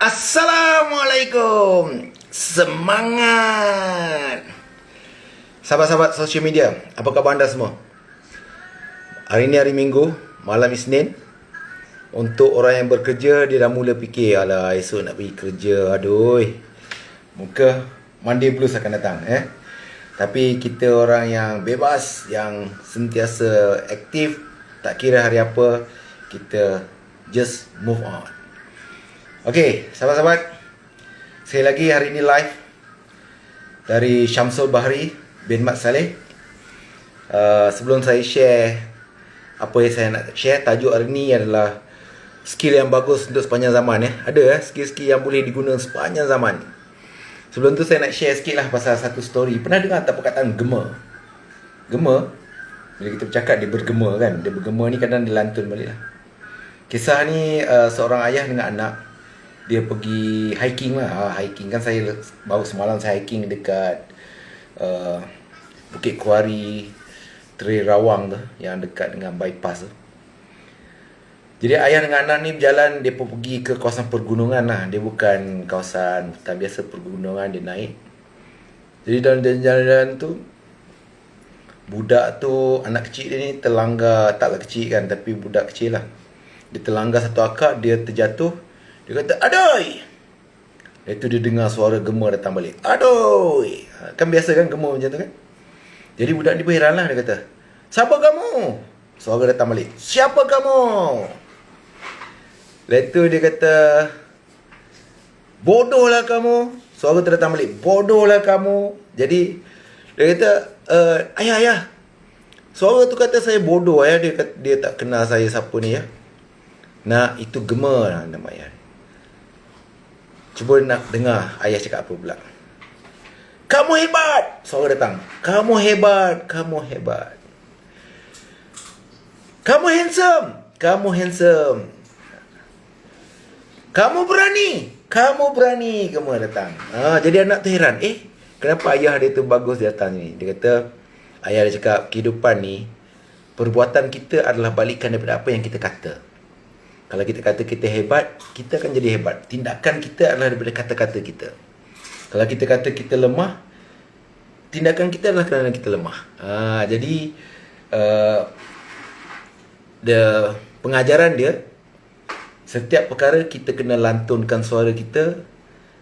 Assalamualaikum. Semangat. Sahabat-sahabat sosial media, apa khabar anda semua? Hari ini hari Minggu, malam Isnin. Untuk orang yang bekerja, dia dah mula fikir, alah esok nak pergi kerja, aduh, muka Monday blues akan datang. Tapi kita orang yang bebas, yang sentiasa aktif, tak kira hari apa, kita just move on. Okey, sahabat-sahabat, sekali lagi hari ini live dari Syamsul Bahri bin Mat Saleh. Sebelum saya share apa yang saya nak share, tajuk hari ini adalah skill yang bagus untuk sepanjang zaman. Ada skill-skill yang boleh digunakan sepanjang zaman. Sebelum tu saya nak share sikit lah pasal satu story. Pernah dengar tak perkataan gema? Gema, bila kita bercakap dia bergema kan. Dia bergema ni kadang dia lantun balik lah. Kisah ni seorang ayah dengan anak. Dia pergi hiking lah. Hiking kan, saya baru semalam saya hiking dekat Bukit Kuari, Trail Rawang tu, yang dekat dengan bypass tu. Jadi ayah dengan anak ni berjalan, dia pun pergi ke kawasan pergunungan lah. Dia bukan kawasan hutan biasa, pergunungan dia naik. Jadi dalam jalan-jalan tu, budak tu, anak kecil dia ni terlanggar, taklah kecil kan, tapi budak kecil lah. Dia terlanggar satu akak, dia terjatuh. Dia kata, "Aduh!" Itu dia dengar suara gema datang balik. "Aduh!" Kan biasa kan gema macam tu kan. Jadi budak ni pun heran lah. Dia kata, "Siapa kamu?" Suara datang balik, "Siapa kamu?" Lepas tu dia kata, "Bodohlah kamu." Suara tu datang balik, "Bodohlah kamu." Jadi dia kata, Ayah. Suara tu kata saya bodoh." Dia tak kenal saya siapa ni ya. Nah, itu gema lah nama ayah. Cuba nak dengar ayah cakap apa pula. "Kamu hebat." Suara datang, "Kamu hebat, kamu hebat." "Kamu handsome, kamu handsome." "Kamu berani, kamu berani." Kamu datang. Jadi anak tu heran, kenapa ayah dia tu bagus datang ni? Dia kata, ayah dia cakap, kehidupan ni, perbuatan kita adalah balikan daripada apa yang kita kata. Kalau kita kata kita hebat, kita akan jadi hebat. Tindakan kita adalah daripada kata-kata kita. Kalau kita kata kita lemah, tindakan kita adalah kerana kita lemah. Jadi pengajaran dia, setiap perkara kita kena lantunkan suara kita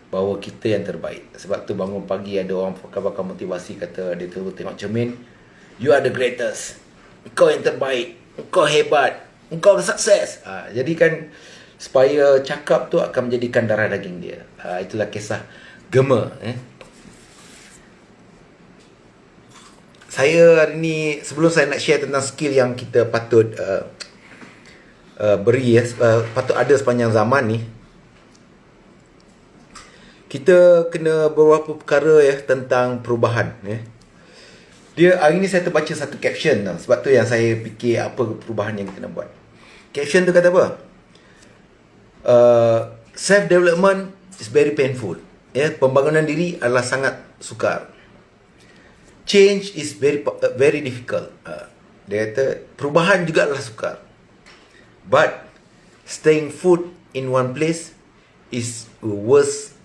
bahawa kita yang terbaik. Sebab tu bangun pagi ada orang bakal motivasi, kata dia tu tengok cermin, "You are the greatest. Engkau yang terbaik. Engkau hebat. Engkau sukses." Jadi kan, supaya cakap tu akan menjadikan darah daging dia. Itulah kisah gema. Saya hari ni, sebelum saya nak share tentang skill yang kita patut beri, patut ada sepanjang zaman ni, kita kena beberapa perkara tentang perubahan. Dia hari ni saya terbaca satu caption tau. Sebab tu yang saya fikir apa perubahan yang kita nak buat. Caption tu kata apa? Self-development is very painful. Pembangunan diri adalah sangat sukar. Change is very difficult. Dia kata perubahan juga adalah sukar. But staying put in one place is worse.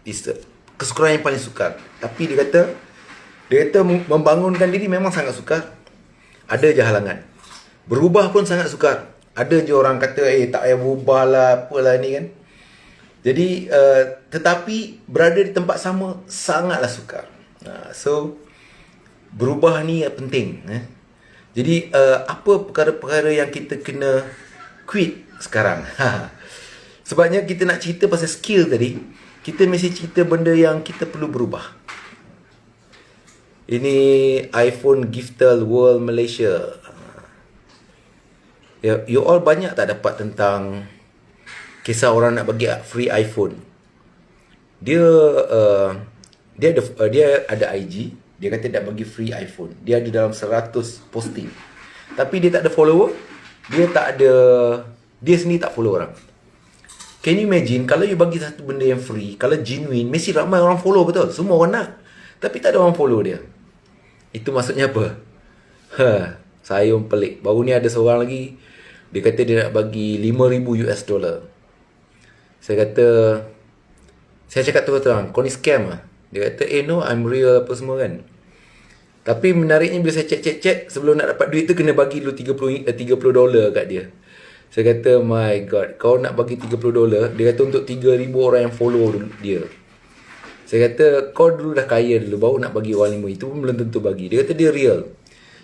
Is kesukaran yang paling sukar. Tapi dia kata membangunkan diri memang sangat sukar. Ada je halangan. Berubah pun sangat sukar. Ada je orang kata, tak payah berubah lah, apalah ni kan. Jadi, tetapi berada di tempat sama sangatlah sukar. So, berubah ni penting. Jadi, apa perkara-perkara yang kita kena quit sekarang? Sebabnya kita nak cerita pasal skill tadi, kita mesti cerita benda yang kita perlu berubah. Ini iPhone Gifted World Malaysia. You all banyak tak dapat tentang kisah orang nak bagi free iPhone? Dia ada IG. Dia kata nak bagi free iPhone. Dia ada dalam 100 posting. Tapi dia tak ada follower. Dia sendiri tak follow orang. Can you imagine kalau you bagi satu benda yang free, kalau genuine, mesti ramai orang follow, betul? Semua orang nak. Tapi tak ada orang follow dia. Itu maksudnya apa? Saya pun pelik. Baru ni ada seorang lagi, dia kata dia nak bagi $5,000. Saya kata, saya cakap terus-terang, kau ni scam lah. Dia kata, no, I'm real apa semua kan. Tapi menariknya bila saya cek sebelum nak dapat duit tu kena bagi dulu $30 kat dia. Saya kata, my god, kau nak bagi $30, dia kata untuk 3,000 orang yang follow dia. Saya kata, kau dulu dah kaya dulu, baru nak bagi orang 5, itu pun belum tentu bagi. Dia kata dia real.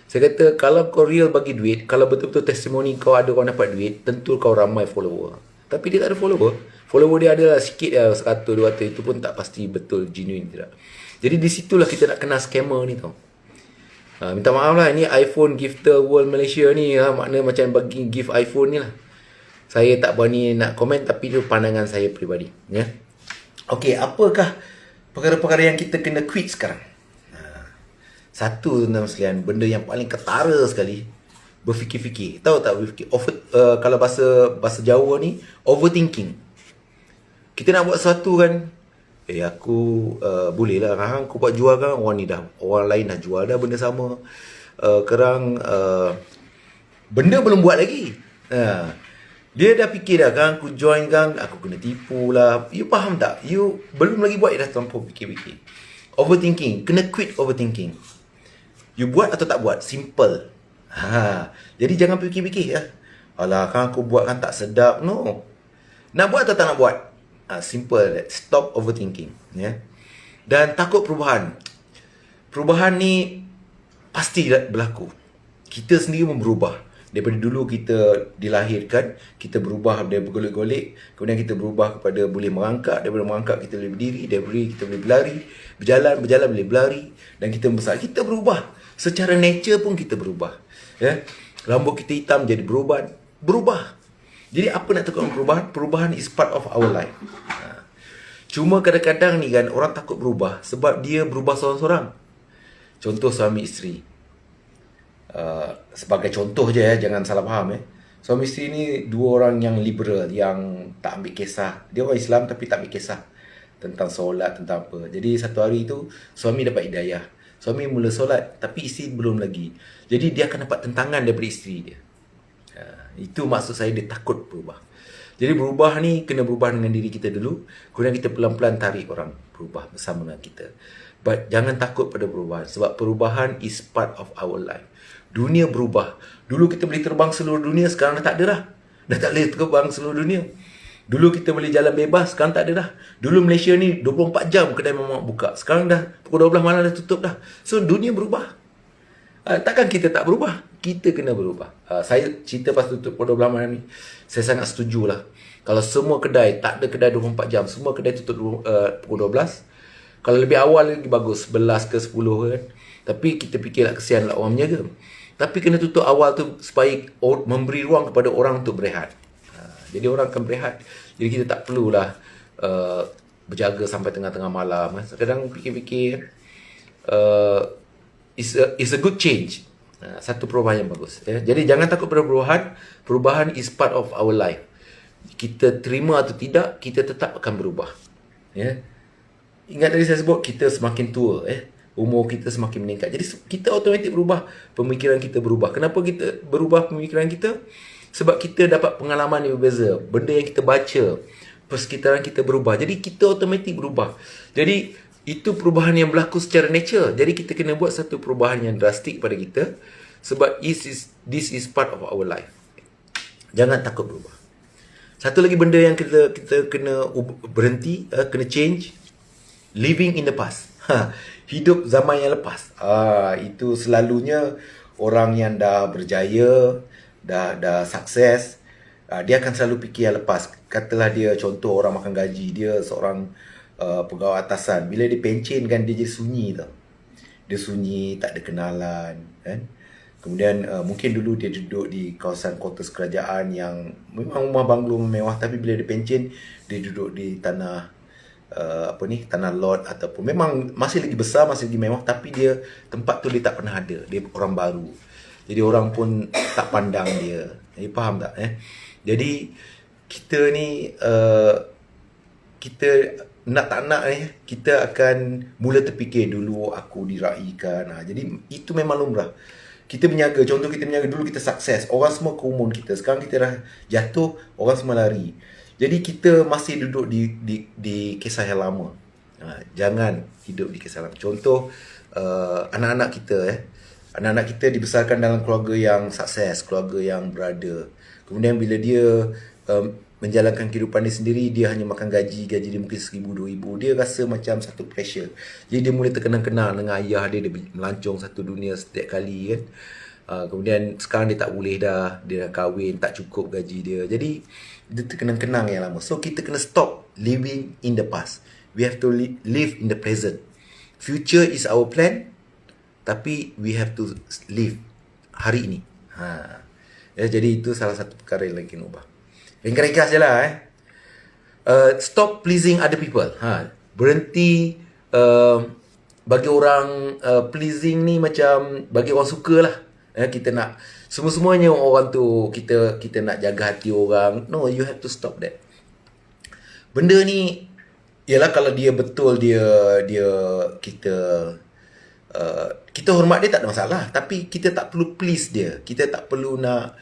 Saya kata, kalau kau real bagi duit, kalau betul-betul testimoni kau ada orang dapat duit, tentu kau ramai follower. Tapi dia tak ada follower. Follower dia adalah sikit lah, 100, 200, itu pun tak pasti betul, genuine tidak. Jadi di situlah kita nak kena scammer ni tau. Minta maaf lah, ni iPhone Gifter World Malaysia ni, makna macam bagi gift iPhone ni lah. Saya tak berani nak komen, tapi itu pandangan saya peribadi. Ya. Okey, apakah perkara-perkara yang kita kena quit sekarang? Satu, tuan-tuan sekalian, benda yang paling ketara sekali, berfikir-fikir. Tahu tak berfikir? Kalau bahasa Jawa ni, overthinking. Kita nak buat sesuatu kan, aku boleh lah kan, aku buat jual kan, orang lain dah jual dah benda sama. Kerang benda belum buat lagi. Dia dah fikir dah kan, aku join kan, aku kena tipu lah. You faham tak? You belum lagi buat, dah terlampau fikir-fikir. Overthinking, kena quit overthinking. You buat atau tak buat, simple. Jadi jangan fikir-fikir ya. Alah kan aku buat kan tak sedap. No. Nak buat atau tak nak buat? Simple. Stop overthinking. Ya. Dan takut perubahan. Perubahan ni pasti berlaku. Kita sendiri pun berubah. Daripada dulu kita dilahirkan, kita berubah dari bergolek-golek, kemudian kita berubah kepada boleh merangkak, daripada merangkak kita boleh berdiri, daripada berdiri kita boleh berlari, berjalan boleh berlari, dan kita membesar. Kita berubah. Secara nature pun kita berubah. Ya. Rambut kita hitam jadi berubah. Jadi apa nak takut perubahan? Perubahan is part of our life. Cuma kadang-kadang ni kan orang takut berubah sebab dia berubah seorang-seorang. Contoh suami isteri. Sebagai contoh je jangan salah faham Suami isteri ni dua orang yang liberal, yang tak ambil kisah. Dia orang Islam tapi tak ambil kisah tentang solat, tentang apa. Jadi satu hari tu suami dapat hidayah. Suami mula solat tapi isteri belum lagi. Jadi dia akan dapat tentangan daripada isteri dia. Itu maksud saya dia takut berubah. Jadi berubah ni kena berubah dengan diri kita dulu. Kemudian kita pelan-pelan tarik orang berubah bersama dengan kita. But jangan takut pada perubahan. Sebab perubahan is part of our life. Dunia berubah. Dulu kita boleh terbang seluruh dunia, sekarang dah tak ada dah. Dah tak boleh terbang seluruh dunia. Dulu kita boleh jalan bebas, sekarang tak ada dah. Dulu Malaysia ni 24 jam kedai mamak buka. Sekarang dah pukul 12 malam dah tutup dah. So dunia berubah. Takkan kita tak berubah? Kita kena berubah. Saya cerita pasal tutup pukul 12 malam ni, saya sangat setuju lah. Kalau semua kedai, tak ada kedai 24 jam, semua kedai tutup pukul 12. Kalau lebih awal lagi bagus, 11 ke 10 kan. Tapi kita fikirlah kesian lah orang menjaga. Tapi kena tutup awal tu supaya memberi ruang kepada orang untuk berehat. Jadi orang akan berehat. Jadi kita tak perlulah berjaga sampai tengah-tengah malam. Kadang fikir-fikir it's a good change. Satu perubahan yang bagus. Jadi jangan takut pada perubahan. Perubahan is part of our life. Kita terima atau tidak, kita tetap akan berubah. Ingat tadi saya sebut, kita semakin tua. Umur kita semakin meningkat. Jadi kita automatik berubah. Pemikiran kita berubah. Kenapa kita berubah pemikiran kita? Sebab kita dapat pengalaman yang berbeza. Benda yang kita baca, persekitaran kita berubah. Jadi kita automatik berubah. Jadi itu perubahan yang berlaku secara nature. Jadi kita kena buat satu perubahan yang drastik pada kita. Sebab this is part of our life. Jangan takut berubah. Satu lagi benda yang kita kena berhenti, kena change. Living in the past. Hidup zaman yang lepas. Itu selalunya orang yang dah berjaya, dah sukses, dia akan selalu fikir yang lepas. Katalah dia contoh orang makan gaji, dia seorang pegawai atasan. Bila dia pencen kan, dia jadi sunyi tau. Dia sunyi, tak ada kenalan kan. Kemudian mungkin dulu dia duduk di kawasan kuartus kerajaan yang memang rumah banglo mewah, tapi bila dia pencen, dia duduk di tanah tanah lot ataupun memang masih lagi besar, masih lagi mewah, tapi dia tempat tu dia tak pernah ada. Dia orang baru. Jadi orang pun tak pandang dia. Jadi faham tak Jadi kita ni kita nak tak nak kita akan mula terfikir dulu aku diraikan. Jadi itu memang lumrah. Kita berniaga, contoh kita berniaga dulu kita sukses, orang semua kerumun kita. Sekarang kita dah jatuh, orang semua lari. Jadi kita masih duduk di kisah yang lama. Jangan hidup di kisah lama. Contoh anak-anak kita anak-anak kita dibesarkan dalam keluarga yang sukses, keluarga yang berada. Kemudian bila dia menjalankan kehidupan dia sendiri, dia hanya makan gaji dia mungkin 1,000, 2,000, dia rasa macam satu pressure. Jadi dia mula terkenang-kenang dengan ayah dia melancong satu dunia setiap kali kan. Kemudian sekarang dia tak boleh dah, dia dah kahwin, tak cukup gaji dia. Jadi dia terkenang-kenang yang lama. So kita kena stop living in the past. We have to live in the present. Future is our plan, tapi we have to live hari ini. Jadi itu salah satu perkara yang lagi kena ubah. Ringkas je lah stop pleasing other people. Berhenti bagi orang pleasing ni macam bagi orang suka lah. Kita nak semua-semuanya orang tu kita nak jaga hati orang. No, you have to stop that. Benda ni ialah kalau dia betul dia kita hormat dia tak ada masalah, tapi kita tak perlu please dia. Kita tak perlu nak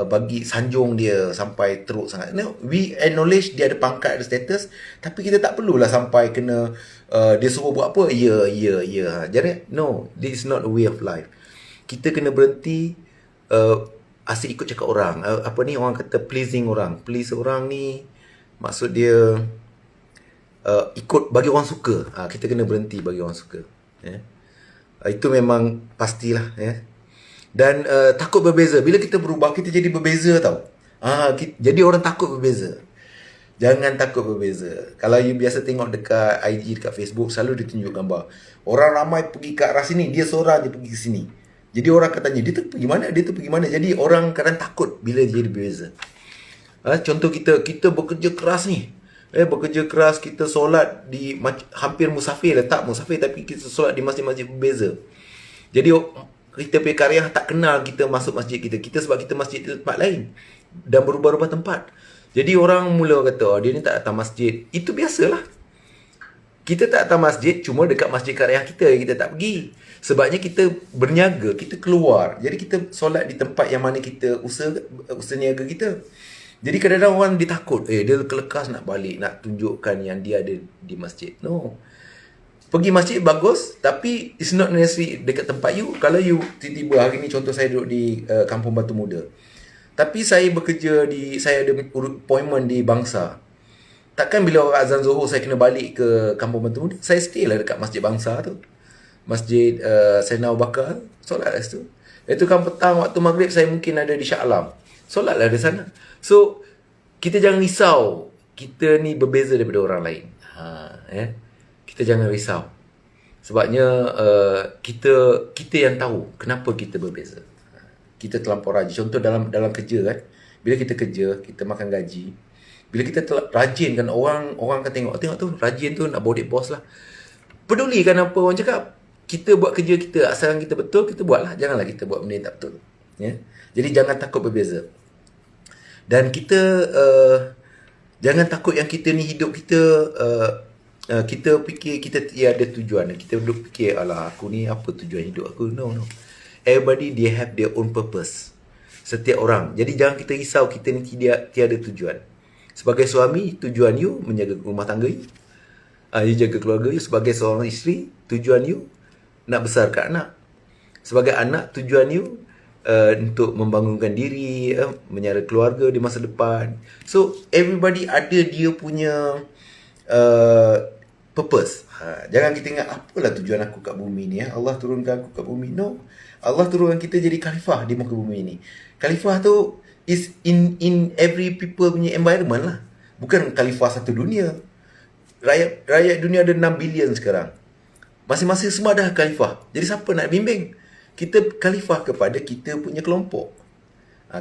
bagi sanjung dia sampai teruk sangat. No, we acknowledge dia ada pangkat, ada status, tapi kita tak perlulah sampai kena dia suruh buat apa, ya. Jadi no, this is not a way of life. Kita kena berhenti asyik ikut cakap orang. Orang kata pleasing orang. Please orang ni maksud dia ikut bagi orang suka. Kita kena berhenti bagi orang suka. Itu memang pastilah Dan takut berbeza. Bila kita berubah, kita jadi berbeza tau. Jadi orang takut berbeza. Jangan takut berbeza. Kalau you biasa tengok dekat IG, dekat Facebook, selalu ditunjuk gambar orang ramai pergi ke arah sini, dia seorang je pergi ke sini. Jadi orang akan tanya, dia tu pergi mana? Dia tu pergi mana? Jadi orang kadang takut bila dia jadi berbeza. Contoh kita bekerja keras ni. Bekerja keras, kita solat di hampir musafir, tak musafir, tapi kita solat di masjid-masjid berbeza. Jadi kita punya karya tak kenal kita masuk masjid kita sebab kita masjid di tempat lain dan berubah-ubah tempat. Jadi orang mula kata, dia ni tak datang masjid. Itu biasalah. Kita tak datang masjid, cuma dekat masjid karya kita tak pergi. Sebabnya kita berniaga, kita keluar. Jadi kita solat di tempat yang mana kita usaha niaga kita. Jadi kadang-kadang orang dia takut, dia kelekas nak balik, nak tunjukkan yang dia ada di masjid. No. Pergi masjid bagus, tapi it's not necessary dekat tempat you. Kalau you tiba-tiba hari ni, contoh saya duduk di Kampung Batu Muda, tapi saya bekerja saya ada appointment di Bangsa. Takkan bila orang azan Zuhur saya kena balik ke Kampung Batu Muda? Saya stay lah dekat Masjid Bangsa tu. Masjid Sayyidina Abu Bakar. Solat lah situ. Itu kan petang waktu maghrib saya mungkin ada di Shah Alam. Solat lah di sana. So, kita jangan risau. Kita ni berbeza daripada orang lain. Kita jangan risau. Sebabnya kita yang tahu kenapa kita berbeza. Kita terlampau rajin. Contoh dalam kerja kan. Bila kita kerja, kita makan gaji. Bila kita rajin kan, orang akan tengok tu rajin tu nak bodek bos lah. Pedulikan apa orang cakap. Kita buat kerja kita, asalkan kita betul, kita buat lah. Janganlah kita buat benda yang tak betul. Jadi jangan takut berbeza. Dan kita jangan takut yang kita ni hidup kita kita fikir kita tiada tujuan. Kita duduk fikir, alah aku ni apa tujuan hidup aku. No. Everybody they have their own purpose. Setiap orang. Jadi jangan kita risau kita ni tiada tujuan. Sebagai suami, tujuan you menjaga rumah tangga you. You jaga keluarga you. Sebagai seorang isteri, tujuan you nak besarkan anak. Sebagai anak, tujuan you untuk membangunkan diri, menyara keluarga di masa depan. So, everybody ada dia punya purpose. Jangan kita ingat, apalah tujuan aku kat bumi ni. Allah turunkan aku kat bumi. No. Allah turunkan kita jadi khalifah di muka bumi ni. Khalifah tu is in every people punya environment lah. Bukan khalifah satu dunia. Rakyat dunia ada 6 bilion sekarang. Masing-masing semua dah khalifah. Jadi siapa nak bimbing? Kita khalifah kepada kita punya kelompok.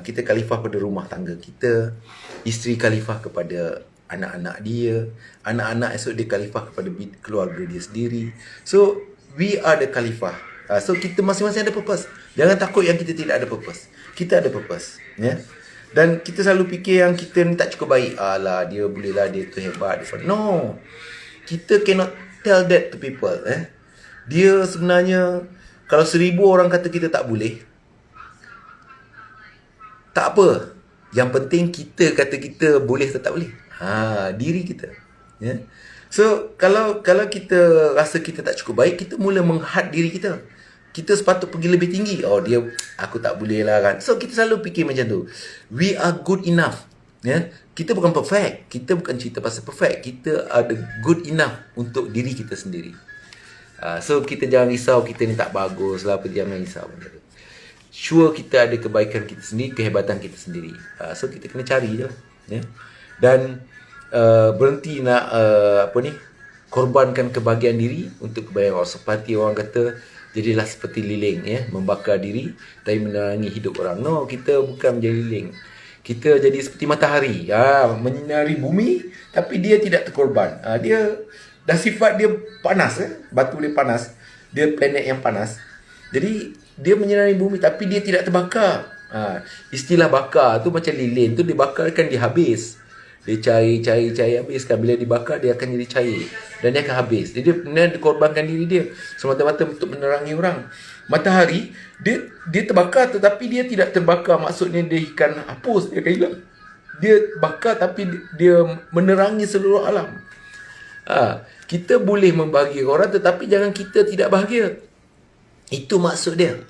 Kita khalifah pada rumah tangga kita. Isteri khalifah kepada anak-anak dia. Anak-anak esok dia khalifah kepada keluarga dia sendiri. So, we are the khalifah. So, kita masing-masing ada purpose. Jangan takut yang kita tidak ada purpose. Kita ada purpose. Dan kita selalu fikir yang kita ni tak cukup baik. Alah, dia boleh lah, dia tu hebat. No. Kita cannot tell that to people. Dia sebenarnya, kalau 1,000 orang kata kita tak boleh, tak apa. Yang penting kita kata kita boleh atau tak boleh. Diri kita. Ya. So, kalau kita rasa kita tak cukup baik, kita mula menghad diri kita. Kita sepatut pergi lebih tinggi. Oh, dia, aku tak boleh lah kan. So, kita selalu fikir macam tu. We are good enough. Ya. Kita bukan perfect. Kita bukan cerita pasal perfect. Kita ada good enough untuk diri kita sendiri. So, kita jangan risau kita ni tak bagus lah. Jangan risau benda tu. Sure, kita ada kebaikan kita sendiri, kehebatan kita sendiri. So, kita kena cari je. Ya. Dan berhenti nak korbankan kebahagiaan diri untuk kebahagiaan orang. Seperti orang kata, jadilah seperti lilin, ya, membakar diri tapi menerangi hidup orang. No, kita bukan menjadi lilin. Kita jadi seperti matahari, menyinari bumi tapi dia tidak terkorban. Dia dah sifat dia panas, batu dia panas, dia planet yang panas. Jadi dia menyinari bumi tapi dia tidak terbakar. Istilah bakar tu macam lilin tu, dibakarkan dia habis. Dia cair habiskan. Bila dibakar, dia akan jadi cair. Dan dia akan habis. Jadi dia dikorbankan diri dia semata-mata untuk menerangi orang. Matahari, dia terbakar tetapi dia tidak terbakar. Maksudnya dia akan hapus, dia akan hilang. Dia bakar tapi dia menerangi seluruh alam. Kita boleh membahagiakan orang tetapi jangan kita tidak bahagia. Itu maksud dia.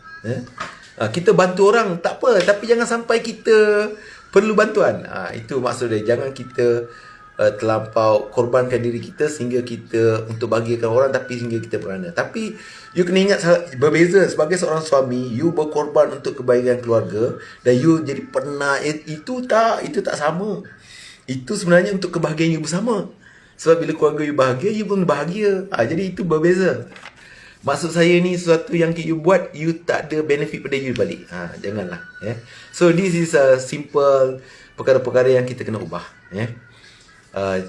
Kita bantu orang, tak apa. Tapi jangan sampai kita perlu bantuan. Itu maksud dia. Jangan kita terlampau korbankan diri kita sehingga kita untuk bahagiakan orang tapi sehingga kita berana. Tapi you kena ingat berbeza. Sebagai seorang suami, you berkorban untuk kebaikan keluarga dan you jadi penat. Itu tak sama. Itu sebenarnya untuk kebahagiaan you bersama. Sebab bila keluarga you bahagia, you pun bahagia. Jadi itu berbeza. Maksud saya ni sesuatu yang you buat, you tak ada benefit pada you balik. Janganlah. So this is a simple perkara-perkara yang kita kena ubah.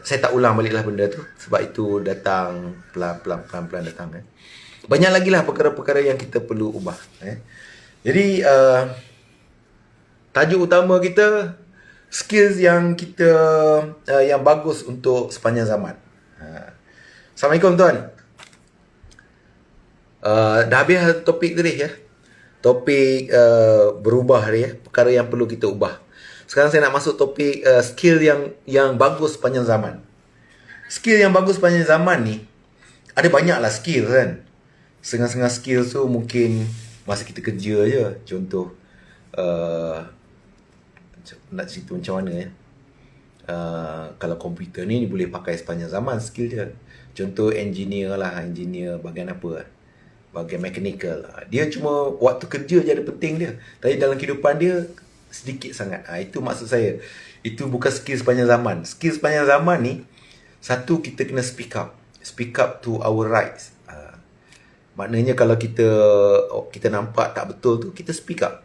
Saya tak ulang baliklah benda tu. Sebab itu datang pelan-pelan datang. Banyak lagi lah perkara-perkara yang kita perlu ubah. Jadi tajuk utama kita, skills yang kita yang bagus untuk sepanjang zaman. Assalamualaikum tuan. Dah habis topik tadi, ya. Topik berubah tadi, ya. Perkara yang perlu kita ubah. Sekarang saya nak masuk topik skill yang bagus sepanjang zaman. Skill yang bagus sepanjang zaman ni, ada banyak lah skill kan. Setengah-setengah skill tu mungkin masa kita kerja je. Contoh nak cerita macam mana, ya. Kalau komputer ni boleh pakai sepanjang zaman skill dia. Contoh engineer bahagian apa, bahagian mechanical. Dia cuma waktu kerja je ada penting dia, tapi dalam kehidupan dia sedikit sangat. Itu maksud saya. Itu bukan skill sepanjang zaman. Skill sepanjang zaman ni, satu, kita kena speak up to our rights. Maknanya kalau kita nampak tak betul tu, kita speak up.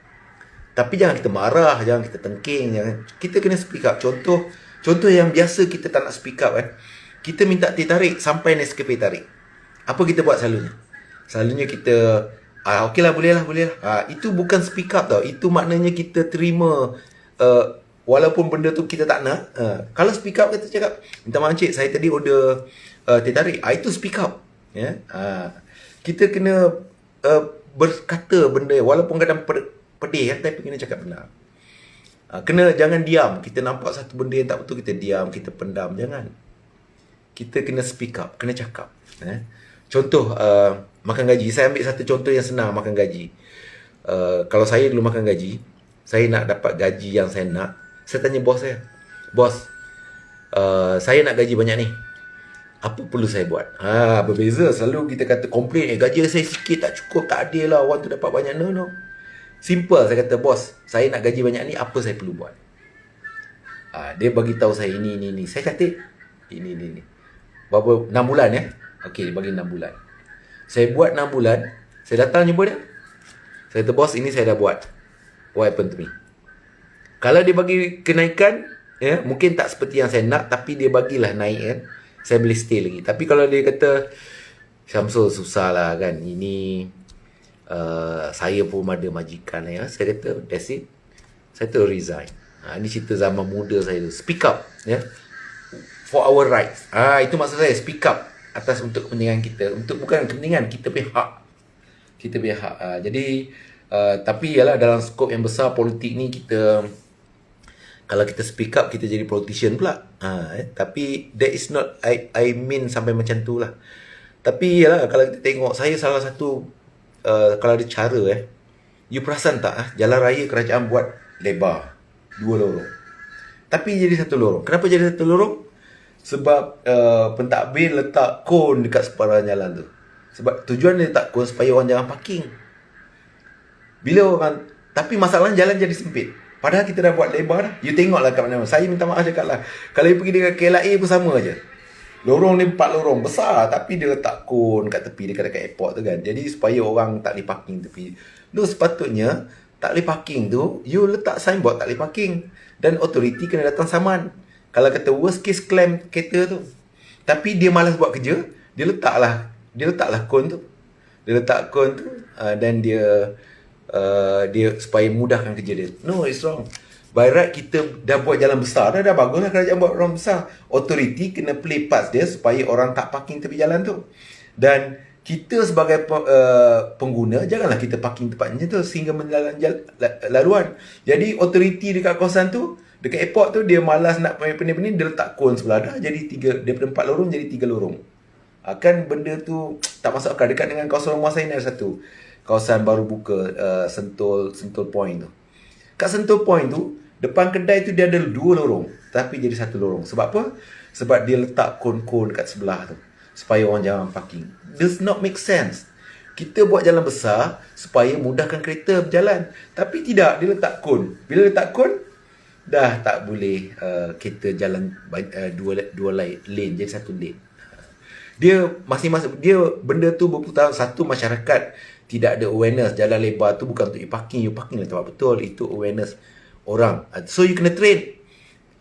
Tapi jangan kita marah, jangan kita tengking, kita kena speak up. Contoh yang biasa kita tak nak speak up, kita minta teh tarik sampai Nescafe tarik. Apa kita buat selalunya kita okeylah, boleh lah. Itu bukan speak up tau. Itu maknanya kita terima walaupun benda tu kita tak nak. Kalau speak up, kita cakap, minta maaf cik, saya tadi order teh tarik. Itu speak up, ya. Kita kena berkata benda walaupun kadang pedih, tapi kena cakap benar. Jangan diam. Kita nampak satu benda yang tak betul, kita diam, kita pendam. Jangan. Kita kena speak up, kena cakap. Contoh makan gaji. Saya ambil satu contoh yang senang, makan gaji. Kalau saya dulu makan gaji, saya nak dapat gaji yang saya nak, saya tanya bos saya, bos, saya nak gaji banyak ni, apa perlu saya buat? Berbeza. Selalu kita kata komplain, gaji saya sikit, tak cukup, tak adil lah, orang tu dapat banyak. No. Simple. Saya kata, bos, saya nak gaji banyak ni, apa saya perlu buat? Dia bagi tahu saya ini. Saya kata ini. Berapa? 6 bulan, ya. Okey, dia bagi 6 bulan. Saya buat 6 bulan. Saya datang jumpa dia. Saya kata, bos, ini saya dah buat. What happened to me? Kalau dia bagi kenaikan, ya, mungkin tak seperti yang saya nak, tapi dia bagilah naik, kan. Saya boleh stay lagi. Tapi kalau dia kata, Syamsul, susah lah kan, ini saya pun ada majikan, ya. Saya kata, that's it. Saya terus resign. Ini cerita zaman muda saya tu. Speak up, ya. For our rights. Itu maksud saya, speak up atas untuk kepentingan kita. Bukan kepentingan, kita punya hak. Kita punya hak. Jadi tapi ialah dalam skop yang besar politik ni, kita Kalau kita speak up, kita jadi politician pula. Tapi that is not, I mean sampai macam tu lah. Tapi yalah, kalau kita tengok, saya salah satu, kalau ada cara you perasan tak, jalan raya kerajaan buat lebar, 2 lorong. Tapi jadi 1 lorong. Kenapa jadi 1 lorong? Sebab pentadbir letak kon dekat separuh jalan tu. Sebab tujuan dia letak kon supaya orang jangan parking. Tapi masalahnya jalan jadi sempit. Padahal kita dah buat lebar dah. You tengoklah kat mana. Saya minta maaf cakap lah. Kalau you pergi dengan KLIA pun sama aja. Lorong ni 4 lorong besar, tapi dia letak kon kat tepi dekat airport tu kan. Jadi supaya orang tak boleh parking tepi. Sepatutnya tak boleh parking tu, you letak signboard tak boleh parking. Dan authority kena datang saman. Kalau kata worst case claim kereta tu. Tapi dia malas buat kerja, dia letaklah kon tu. Dia letak kon tu dan dia supaya mudahkan kerja dia. No, it's wrong. By right kita dah buat jalan besar, dah baguslah kerajaan buat orang besar. Authority kena play part dia supaya orang tak parking tepi jalan tu. Dan kita sebagai pengguna, janganlah kita parking tempat macam tu sehingga menjalan laluan. Jadi authority dekat kawasan tu, dekat airport tu, dia malas nak pening-pening, dia letak kon sebelah dah. Jadi daripada 4 lorong jadi 3 lorong. Kan benda tu tak masuk akal. Dekat dengan kawasan rumah saya ni ada satu kawasan baru buka, Sentul Point tu. Kat Sentul Point tu, depan kedai tu dia ada 2 lorong, tapi jadi 1 lorong. Sebab apa? Sebab dia letak kon-kon kat sebelah tu supaya orang jangan parking. Does not make sense. Kita buat jalan besar supaya mudahkan kereta berjalan, tapi tidak, dia letak kon. Bila letak kon, dah tak boleh kereta jalan dua lane jadi 1 lane. Dia masing-masing, benda tu berputar. Satu, masyarakat tidak ada awareness. Jalan lebar tu bukan untuk you parking lah tempat betul. Itu awareness orang. So you kena train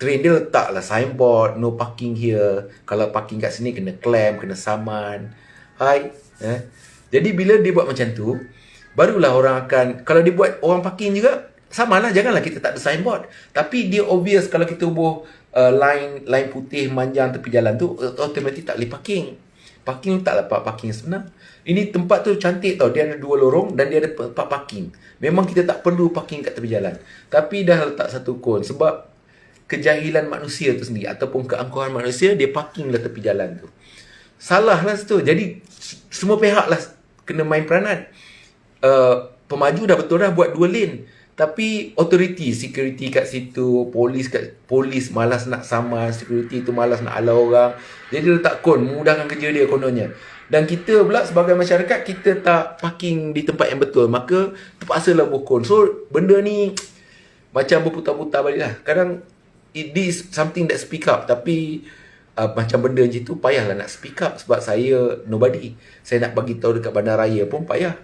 dia letak lah signboard, no parking here. Kalau parking kat sini kena clamp, kena saman. Jadi bila dia buat macam tu, barulah orang akan, kalau dia buat orang parking juga, samalah. Janganlah kita tak ada signboard, tapi dia obvious. Kalau kita bubuh line putih manjang tepi jalan tu, automatik tak boleh parking. Parking tak dapat parking sebenar. Ini tempat tu cantik tau. Dia ada 2 lorong dan dia ada tempat parking. Memang kita tak perlu parking kat tepi jalan, tapi dah letak 1 kon. Sebab kejahilan manusia tu sendiri, ataupun keangkuhan manusia, dia parking lah tepi jalan tu. Salah lah situ. Jadi semua pihak lah kena main peranan. Pemaju dah betul dah buat 2 lane, tapi authority, security kat situ, polis malas nak saman, security tu malas nak halau orang. Jadi dia letak kon, mudahkan kerja dia kononnya. Dan kita pula sebagai masyarakat, kita tak parking di tempat yang betul, maka terpaksa lah buat kon. So benda ni macam berputar-putar balik lah. Kadang it is something that speak up, tapi macam benda macam tu payahlah nak speak up. Sebab saya nobody. Saya nak bagi tahu dekat bandaraya pun payah,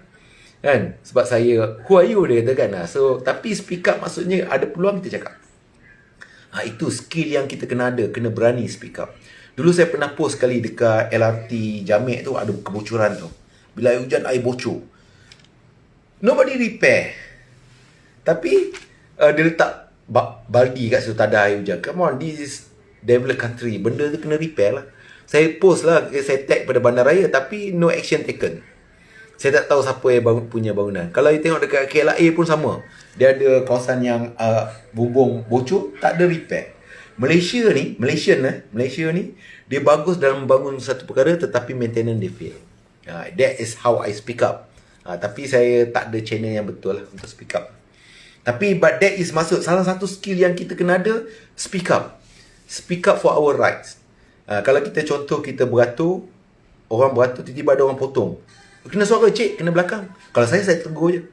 kan? Sebab saya, who are you, dia kata kan. So tapi speak up maksudnya ada peluang kita cakap. Itu skill yang kita kena ada. Kena berani speak up. Dulu saya pernah post sekali dekat LRT Jamek tu, ada kebocoran tu. Bila air hujan, air bocor, nobody repair. Tapi dia letak baldi kat situ, tak ada air hujan. Come on, this is developed country. Benda tu kena repair lah. Saya post lah, saya tag pada bandaraya, tapi no action taken. Saya tak tahu siapa yang punya bangunan. Kalau you tengok dekat KLIA pun sama. Dia ada kawasan yang bumbung bocor, tak ada repair. Malaysia ni, dia bagus dalam membangun satu perkara, tetapi maintenance dia fail. That is how I speak up. Tapi saya tak ada channel yang betul lah untuk speak up. Tapi but that is masuk salah satu skill yang kita kena ada, speak up. Speak up for our rights. Kalau kita contoh, kita beratur, orang beratur, tiba-tiba ada orang potong, kena suara, cik, kena belakang. Kalau saya tegur je.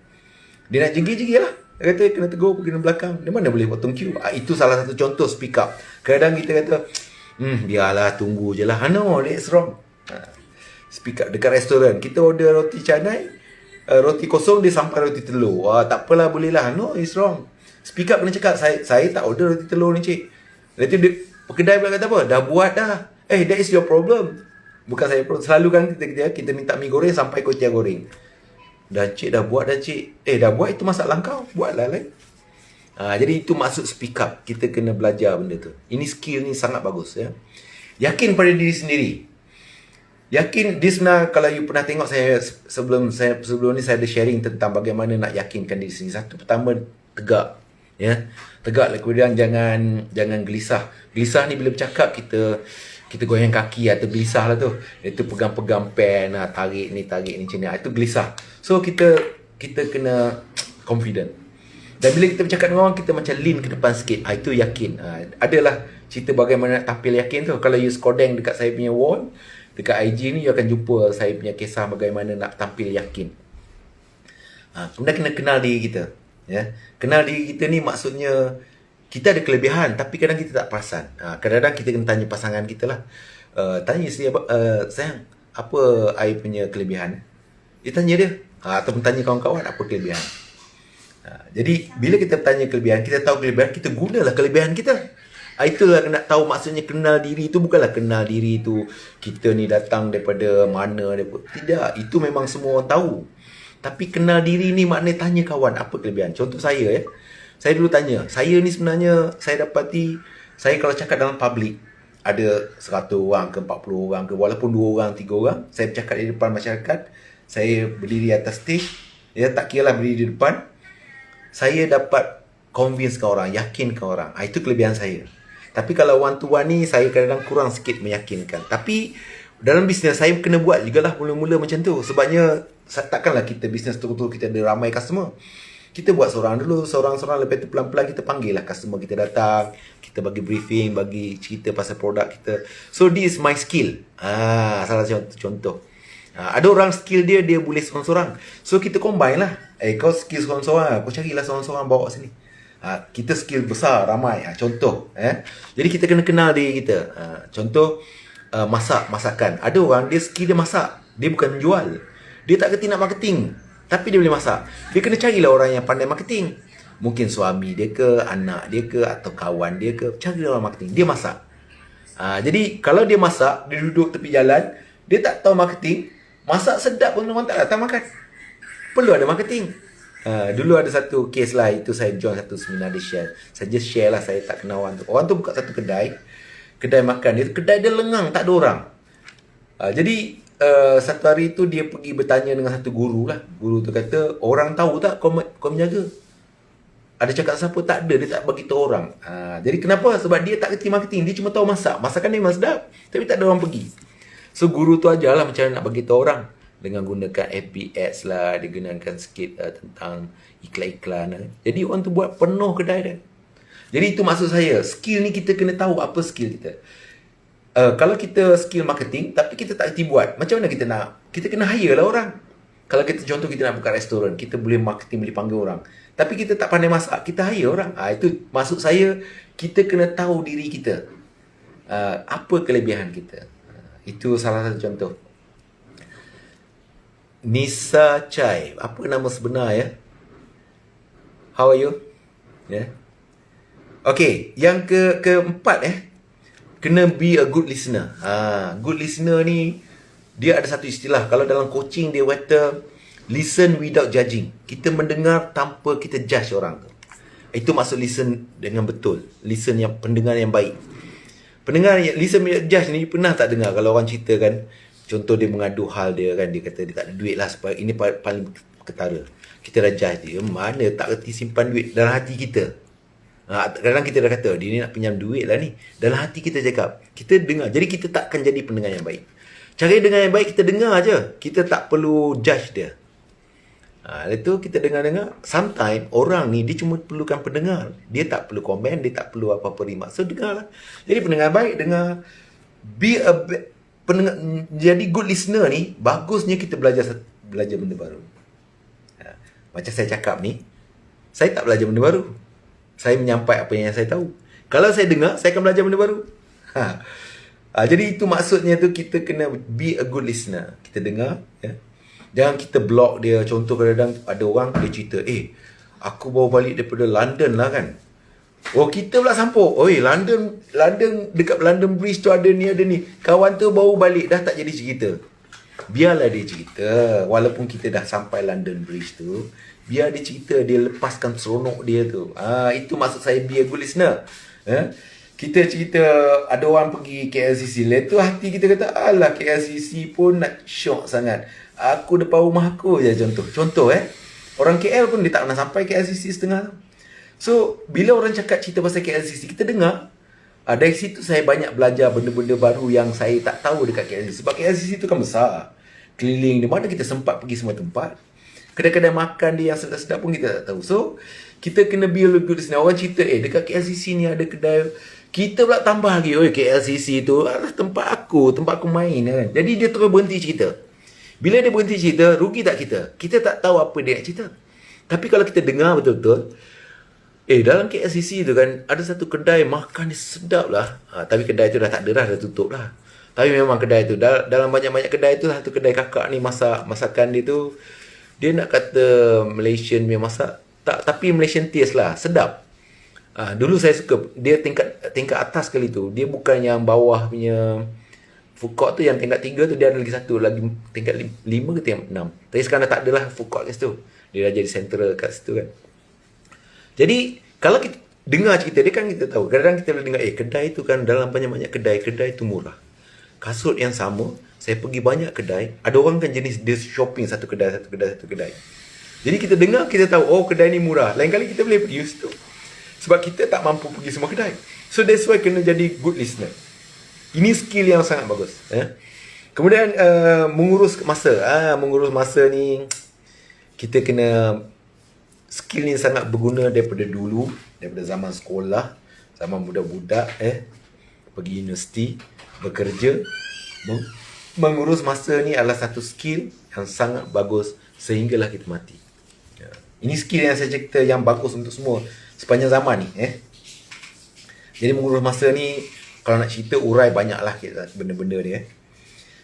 Dia nak jenggi-jenggi lah. Dia kata kena tegur, kena belakang. Dia mana boleh potong queue? Itu salah satu contoh speak up. Kadang kita kata, biarlah, tunggu je lah. No, that's wrong. Speak up. Dekat restoran, kita order roti canai, roti kosong, dia sampai roti telur. Tak apalah, boleh lah. No, it's wrong. Speak up, kena cakap, saya tak order roti telur ni, cik. Nanti kedai pula kata apa? Dah buat dah. That is your problem. Bukan saya problem. Selalu kan kita minta mi goreng sampai kucing goreng. Dah cik, dah buat dah cik. Dah buat, itu masalah kau. Buatlah lah. Jadi itu maksud speak up. Kita kena belajar benda tu. Ini skill ni sangat bagus ya. Yakin pada diri sendiri. Yakin, di sebenarnya kalau you pernah tengok saya sebelum ni saya ada sharing tentang bagaimana nak yakinkan diri sendiri. Satu, pertama, tegak. Ya, tegaklah, kemudian jangan gelisah. Gelisah ni bila bercakap kita goyang kaki atau gelisah lah tu. Itu pegang-pegang pen, tarik ni macam ni. Itu gelisah. So kita kena confident. Dan bila kita bercakap dengan orang, kita macam lean ke depan sikit. Itu yakin. Adalah cerita bagaimana nak tampil yakin tu. Kalau you scodeng dekat saya punya wall, dekat IG ni, you akan jumpa saya punya kisah bagaimana nak tampil yakin. Kemudian kena kenal diri kita. Ya, kenal diri kita ni maksudnya kita ada kelebihan tapi kadang kita tak perasan. Kadang-kadang kita kena tanya pasangan kita lah. Tanya isteri, sayang, apa I punya kelebihan? Dia tanya dia. Ataupun tanya kawan-kawan apa kelebihan. Jadi bila kita bertanya kelebihan, kita tahu kelebihan, kita gunalah kelebihan kita. Itulah nak tahu maksudnya kenal diri tu. Bukanlah kenal diri tu kita ni datang daripada mana. Tidak, itu memang semua orang tahu. Tapi kenal diri ni maknanya tanya kawan apa kelebihan. Contoh saya ya. Saya dulu tanya. Saya ni sebenarnya saya dapati, saya kalau cakap dalam public, ada 100 orang ke 40 orang ke, walaupun 2 orang, 3 orang, saya bercakap di depan masyarakat, saya berdiri atas stage, ya, tak kira lah berdiri di depan, saya dapat convincekan orang, yakinkan orang. Itu kelebihan saya. Tapi kalau one to one ni, saya kadang-kadang kurang sikit meyakinkan. Tapi dalam bisnes saya kena buat jugalah mula-mula macam tu. Sebabnya takkanlah kita bisnes betul-betul kita ada ramai customer. Kita buat seorang dulu, seorang-seorang, lepas tu pelan-pelan kita panggil lah customer kita datang, kita bagi briefing, bagi cerita pasal produk kita. So this is my skill. Salah contoh. Ada orang skill dia boleh seorang-seorang. So kita combine lah. Kau skill seorang-seorang, kau carilah seorang-seorang bawa sini. Kita skill besar, ramai. Contoh. Jadi kita kena kenal diri kita. Contoh, masakan. Ada orang dia skill dia masak, dia bukan menjual. Dia tak kerti nak marketing, tapi dia boleh masak. Dia kena carilah orang yang pandai marketing. Mungkin suami dia ke, anak dia ke, atau kawan dia ke. Carilah orang marketing, dia masak. Jadi kalau dia masak, dia duduk tepi jalan, dia tak tahu marketing, masak sedap pun orang tak datang makan. Perlu ada marketing. Dulu ada satu case lah, itu saya join satu seminar dia share. Saya just share lah, saya tak kenal orang tu. Orang tu buka satu kedai makan. Kedai dia lengang, tak ada orang. Jadi satu hari tu dia pergi bertanya dengan satu guru lah. Guru tu kata, orang tahu tak kau menjaga? Ada cakap siapa? Tak ada, dia tak bagi tahu orang. Jadi kenapa? Sebab dia tak kerti marketing, dia cuma tahu masak. Masakan dia memang sedap, tapi tak ada orang pergi. So guru tu ajarlah macam mana nak bagi tahu orang. Dengan gunakan FB ads lah, dia gunakan sikit tentang iklan-iklan. Jadi orang tu buat penuh kedai dia. Jadi itu maksud saya, skill ni kita kena tahu apa skill kita. Kalau kita skill marketing tapi kita tak kerti buat, macam mana kita nak? Kita kena hire lah orang. Kalau kita contoh kita nak buka restoran, kita boleh marketing, boleh panggil orang, tapi kita tak pandai masak, kita hire orang. Itu maksud saya, kita kena tahu diri kita, apa kelebihan kita. Itu salah satu contoh. Nisa Chai, apa nama sebenar ya? How are you? Okay, yang keempat kena be a good listener. Good listener ni, dia ada satu istilah. Kalau dalam coaching dia kata, listen without judging. Kita mendengar tanpa kita judge orang tu. Itu maksud listen dengan betul. Listen yang pendengar yang baik. Pendengar yang listen without judge ni, pernah tak dengar kalau orang cerita kan, contoh dia mengadu hal dia kan, dia kata dia tak ada duit lah, sebab ini paling ketara. Kita dah judge dia, mana tak kerti simpan duit dalam hati kita. Kadang-kadang kita dah kata, dia ni nak pinjam duit lah ni. Dalam hati kita cakap, kita dengar. Jadi kita takkan jadi pendengar yang baik. Cara dengar yang baik, kita dengar je. Kita tak perlu judge dia. Itu kita dengar-dengar. Sometimes orang ni dia cuma perlukan pendengar. Dia tak perlu komen, dia tak perlu apa-apa rimak. So dengar lah. Jadi pendengar baik, dengar. Pendengar, jadi good listener ni, bagusnya kita belajar benda baru. Macam saya cakap ni, saya tak belajar benda baru. Saya menyampaikan apa yang saya tahu. Kalau saya dengar, saya akan belajar benda baru. Jadi itu maksudnya tu, kita kena be a good listener. Kita dengar, ya. Jangan kita block dia. Contoh kadang-kadang ada orang dia cerita, aku baru balik daripada London lah kan. Oh, kita pula sampuk. London dekat London Bridge tu ada ni. Kawan tu baru balik, dah tak jadi cerita. Biarlah dia cerita. Walaupun kita dah sampai London Bridge tu, biar dia cerita, dia lepaskan seronok dia tu. Itu maksud saya be a good listener. Kita cerita ada orang pergi KLCC, lepas tu hati kita kata, alah KLCC pun nak syok sangat. Aku depan rumah aku je contoh. Orang KL pun dia tak pernah sampai KLCC setengah tu. So, bila orang cakap cerita pasal KLCC, kita dengar. Dari situ saya banyak belajar benda-benda baru yang saya tak tahu dekat KLCC. Sebab KLCC tu kan besar. Keliling, di mana kita sempat pergi semua tempat. Kedai-kedai makan dia yang sedap-sedap pun kita tak tahu. So, kita kena be a little good listener. Orang cerita, dekat KLCC ni ada kedai. Kita pula tambah lagi, KLCC tu adalah tempat aku main kan. Jadi dia terus berhenti cerita. Bila dia berhenti cerita, rugi tak kita? Kita tak tahu apa dia nak cerita. Tapi kalau kita dengar betul-betul, dalam KLCC tu kan, ada satu kedai makan dia sedap lah. Tapi kedai tu dah tak ada dah tutup lah. Tapi memang kedai tu, dalam banyak-banyak kedai tu, satu kedai kakak ni masakan dia tu, dia nak kata Malaysian punya masak, tak, tapi Malaysian taste lah, sedap. Dulu saya suka, dia tingkat atas kali tu, dia bukan yang bawah punya food court tu, yang tingkat 3 tu, dia ada lagi satu, lagi tingkat 5 ke tingkat 6. Tapi sekarang dah tak ada lah food court kat situ. Dia dah jadi central kat situ kan. Jadi, kalau kita dengar cerita dia kan kita tahu. Kadang-kadang kita boleh dengar, kedai tu kan dalam banyak-banyak kedai tu murah. Kasut yang sama, saya pergi banyak kedai. Ada orang kan jenis dia shopping satu kedai. Jadi kita dengar, kita tahu, kedai ni murah. Lain kali kita boleh pergi situ. Sebab kita tak mampu pergi semua kedai. So that's why kena jadi good listener. Ini skill yang sangat bagus. Kemudian mengurus masa. Mengurus masa ni, kita kena... Skill ni sangat berguna daripada dulu, daripada zaman sekolah, zaman budak-budak, pergi universiti, bekerja. Mengurus masa ni adalah satu skill yang sangat bagus sehinggalah kita mati. Ini skill yang saya cerita yang bagus untuk semua sepanjang zaman ni. Jadi mengurus masa ni, kalau nak cerita urai banyaklah benda-benda ni.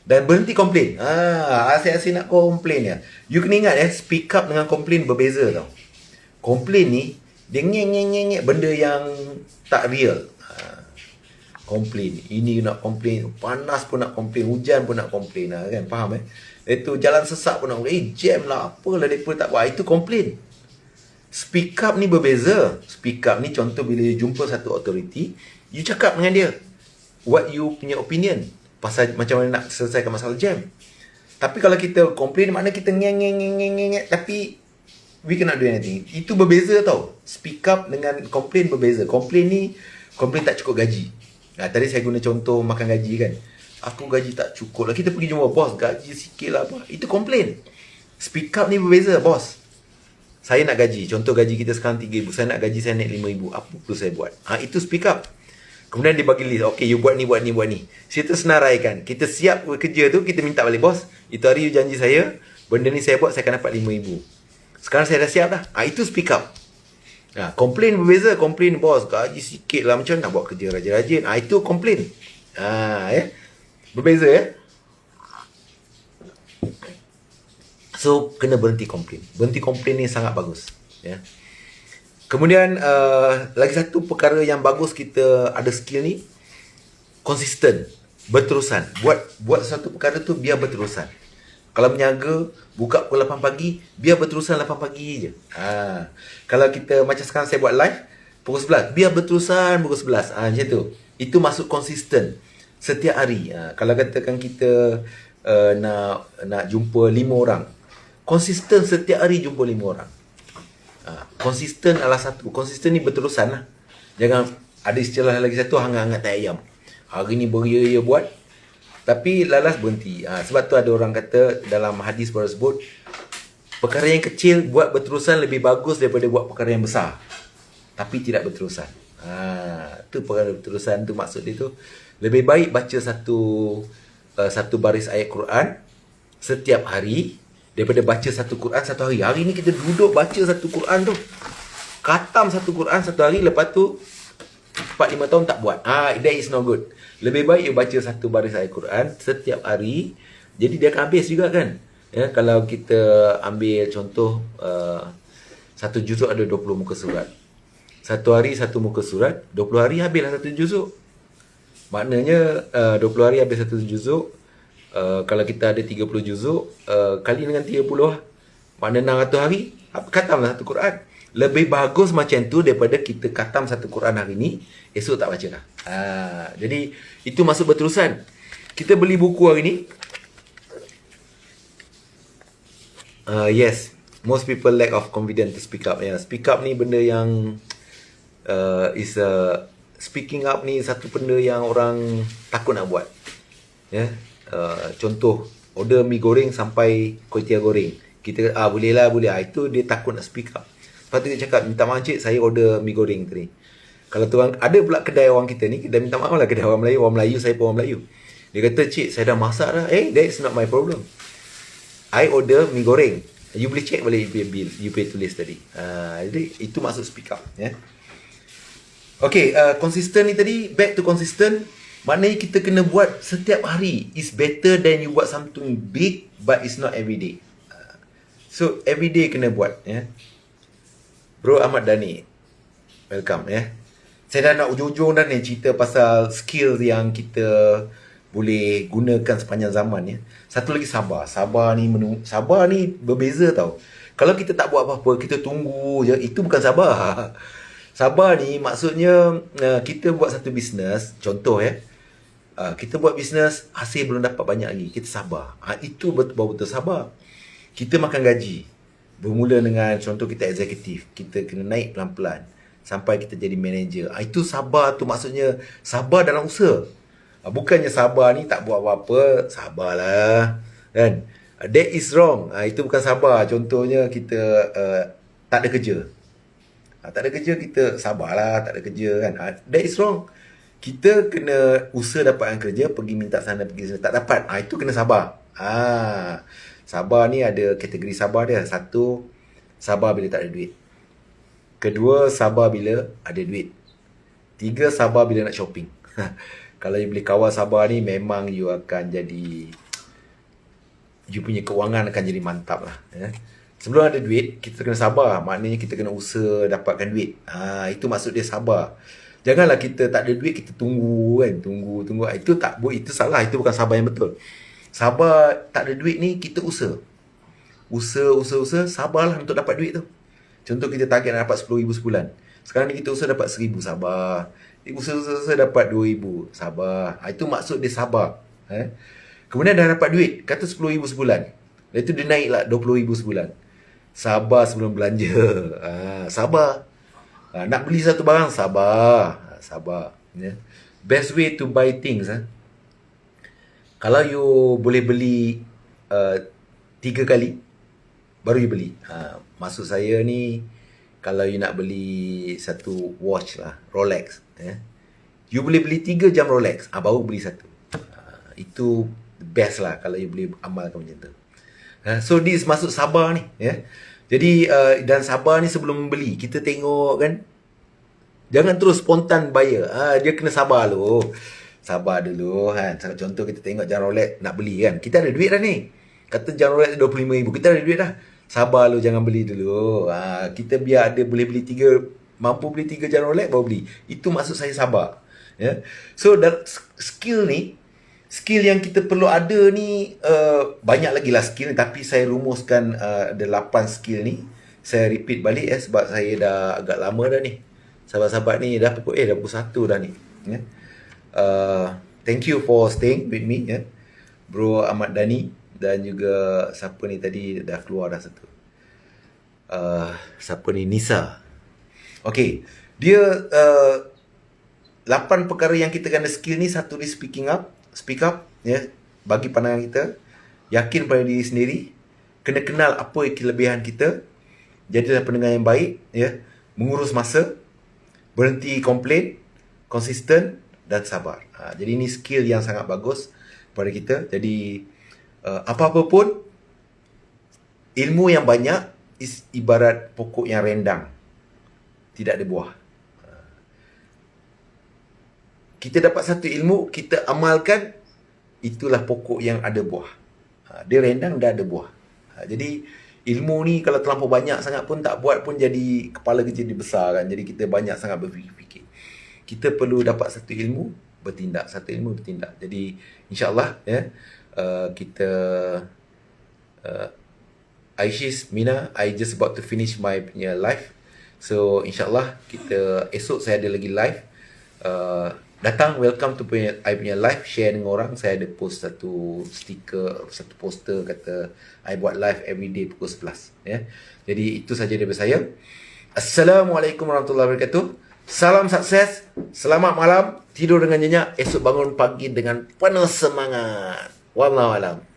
Dan berhenti komplain. Asyik-asyik nak komplain ya. You kena ingat speak up dengan komplain berbeza tau. Komplain ni, dia ngek benda yang tak real. Komplain. Ini nak komplain. Panas pun nak komplain. Hujan pun nak komplain. Kan? Faham Itu jalan sesak pun nak komplain. Jam lah. Apalah mereka tak buat. Itu komplain. Speak up ni berbeza. Speak up ni contoh bila you jumpa satu authority, you cakap dengan dia. What you punya opinion. Pasal macam mana nak selesaikan masalah jam. Tapi kalau kita komplain, makna kita ngek. Tapi we cannot do anything. Itu berbeza tau. Speak up dengan complain berbeza. Complain tak cukup gaji. Tadi saya guna contoh makan gaji kan. Aku gaji tak cukup lah. Kita pergi jumpa bos, gaji sikit lah apa. Itu complain. Speak up ni berbeza, bos. Saya nak gaji. Contoh gaji kita sekarang 3,000. Saya nak gaji saya naik 5,000. Apa perlu saya buat? Itu speak up. Kemudian dia bagi list. Okay, you buat ni. Kita senaraikan. Kita siap kerja tu, kita minta balik, bos. Itu hari you janji saya, benda ni saya buat, saya akan dapat 5,000. Sekarang saya dah siap dah. Itu speak up. Komplain berbeza. Komplain, bos, gaji sikit lah. Macam nak buat kerja rajin-rajin. Itu komplain. Berbeza So, kena berhenti komplain. Berhenti komplain ni sangat bagus. Kemudian, lagi satu perkara yang bagus kita ada skill ni, konsisten. Berterusan. Buat satu perkara tu biar berterusan. Kalau berniaga, buka pukul 8 pagi, biar berterusan 8 pagi je. Kalau kita, macam sekarang saya buat live, pukul 11, biar berterusan pukul 11. Macam tu. Itu masuk konsisten. Setiap hari. Kalau katakan kita nak jumpa 5 orang. Konsisten setiap hari jumpa 5 orang. Konsisten adalah satu. Konsisten ni berterusan lah. Jangan, ada istilah lagi satu, hangat-hangat tai ayam. Hari ni beria-ia buat, tapi lalas berhenti. Sebab tu ada orang kata dalam hadis baru sebut, perkara yang kecil buat berterusan lebih bagus daripada buat perkara yang besar tapi tidak berterusan. Tu perkara berterusan tu, maksud dia tu lebih baik baca satu baris ayat Quran setiap hari daripada baca satu Quran satu hari. Hari ni kita duduk baca satu Quran tu, khatam satu Quran satu hari, lepas tu 4-5 tahun tak buat. That is no good. Lebih baik you baca satu baris ayat Quran setiap hari. Jadi dia akan habis juga kan. Kalau kita ambil contoh, satu juzuk ada 20 muka surat. Satu hari satu muka surat, 20 hari habislah satu juzuk. Maknanya 20 hari habis satu juzuk. Kalau kita ada 30 juzuk, kali dengan 30, maknanya 600 hari, khatamlah satu Quran. Lebih bagus macam tu daripada kita khatam satu Quran hari ni, esok tak baca dah. Jadi itu masuk berterusan. Kita beli buku hari ni. Yes, most people lack of confidence to speak up. Speak up ni benda yang is speaking up ni satu benda yang orang takut nak buat. Ya. Contoh, order mi goreng sampai kuih tiaw goreng. Kita boleh lah, boleh. Itu dia takut nak speak up. Lepas tu dia cakap, minta maaf cik, saya order mi goreng tadi. Kalau tuan ada pula kedai orang kita ni, kita minta maaf lah, kedai orang Melayu, saya pun orang Melayu. Dia kata, cik, saya dah masak dah. That is not my problem. I order mi goreng. You boleh check balik bill you pay tulis tadi. Jadi itu maksud speak up, ya. Okay, consistent ni tadi, back to consistent. Maknanya kita kena buat setiap hari. It's better than you buat something big, but it's not every day. So every day kena buat, ya. Bro Ahmad Dhani, welcome, ya. Saya dah nak ujung-ujung dah ni cerita pasal skill yang kita boleh gunakan sepanjang zaman, ya. Satu lagi sabar. Sabar ni berbeza tau. Kalau kita tak buat apa-apa, kita tunggu je, itu bukan sabar. Sabar ni maksudnya kita buat satu bisnes, contoh ya. Kita buat bisnes, hasil belum dapat banyak lagi, kita sabar. Itu betul-betul sabar. Kita makan gaji. Bermula dengan contoh kita eksekutif, kita kena naik pelan-pelan sampai kita jadi manager. Itu sabar tu maksudnya sabar dalam usaha. Bukannya sabar ni tak buat apa-apa, sabarlah, kan? That is wrong. Itu bukan sabar. Contohnya kita tak ada kerja. Tak ada kerja, kita sabarlah, tak ada kerja, kan? That is wrong. Kita kena usaha dapatkan kerja, pergi minta sana, pergi sana, tak dapat. Itu kena sabar. Sabar ni ada kategori sabar dia. Satu, sabar bila tak ada duit. Kedua, sabar bila ada duit. Tiga, sabar bila nak shopping. Kalau you boleh kawal sabar ni, memang you akan jadi, you punya kewangan akan jadi mantap lah, ya. Sebelum ada duit, kita kena sabar. Maknanya kita kena usaha dapatkan duit. Itu maksud dia sabar. Janganlah kita tak ada duit, kita tunggu, kan. Tunggu. Itu salah. Itu bukan sabar yang betul. Sabar tak ada duit ni, kita usaha. Usaha, sabarlah untuk dapat duit tu. Contoh kita target nak dapat 10,000 sebulan. Sekarang ni kita usaha dapat 1,000, sabar. Usaha dapat 2,000, sabar. Itu maksud dia sabar. Kemudian dah dapat duit, kata 10,000 sebulan. Lepas tu dia naik lah 20,000 sebulan. Sabar sebelum belanja. Sabar. Nak beli satu barang, sabar. Sabar. Yeah. Best way to buy things. Kalau you boleh beli 3 kali, baru you beli. Maksud saya ni, kalau you nak beli satu watch lah, Rolex, you boleh beli 3 jam Rolex, baru beli satu. Itu the best lah kalau you boleh amalkan macam tu. So this masuk sabar ni, ya. Jadi dan sabar ni sebelum membeli, kita tengok, kan, jangan terus spontan bayar. Dia kena sabar dulu. Sabar dulu, kan. Contoh kita tengok jam Rolex nak beli, kan. Kita ada duit dah ni. Kata jam Rolex 25,000, kita ada duit dah. Sabar dulu, jangan beli dulu. Kita biar ada boleh beli 3, mampu beli 3 jam Rolex baru beli. Itu maksud saya sabar, ya. So skill ni, skill yang kita perlu ada ni, banyak lagi lah skill ni, tapi saya rumuskan ada 8 skill ni. Saya repeat balik, sebab saya dah agak lama dah ni. Sahabat-sahabat ni dah pukul dah pukul 1 dah ni, ya. Thank you for staying with me, ya. Bro Ahmad Dhani. Dan juga siapa ni tadi dah keluar dah satu. Siapa ni? Nisa. Okay. Dia 8 perkara yang kita kena skill ni. Satu ni speak up, ya. Bagi pandangan kita. Yakin pada diri sendiri. Kena kenal apa kelebihan kita. Jadilah pendengar yang baik, ya. Mengurus masa. Berhenti komplain. Konsisten dan sabar. Jadi ini skill yang sangat bagus pada kita. Jadi apa-apa pun, ilmu yang banyak ibarat pokok yang rendang, tidak ada buah. Kita dapat satu ilmu, kita amalkan, itulah pokok yang ada buah. Dia rendang, dah ada buah. Jadi ilmu ni kalau terlampau banyak sangat pun tak buat pun, jadi kepala kita jadi besar, kan. Jadi kita banyak sangat berfikir. Kita perlu dapat satu ilmu, bertindak. Satu ilmu, bertindak. Jadi insyaAllah, ya, kita Aishis, Mina, I just about to finish my punya live. So insyaAllah kita esok saya ada lagi live. Datang, welcome to I punya live. Share dengan orang. Saya ada post satu stiker, satu poster kata I buat live everyday pukul 11, ya. Jadi itu saja daripada saya. Assalamualaikum warahmatullahi wabarakatuh. Salam sukses. Selamat malam. Tidur dengan nyenyak. Esok bangun pagi dengan penuh semangat. Wallahualam.